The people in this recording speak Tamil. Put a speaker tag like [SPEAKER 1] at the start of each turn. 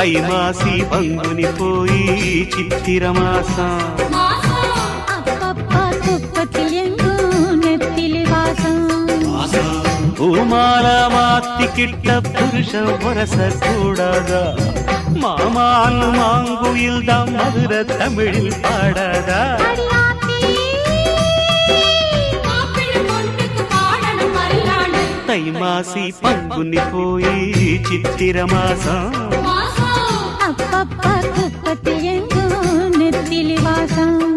[SPEAKER 1] தை மாசி பங்குனி போய் சித்திர மாசம்
[SPEAKER 2] அப்பப்பா துப்பத்தில் எங்கும் நெத்திலி வாசம்
[SPEAKER 1] பூமால மாத்திக்கிட்ட புருஷன் வரச கூடாதா மாமான் மாங்குயில் தான் மதுர தமிழில் பாடாதா தை மாசி பங்குனி போய் சித்திர மாசம்
[SPEAKER 2] அப்பப்பா துப்பத்தில் எங்கும் நெத்திலி வாசம்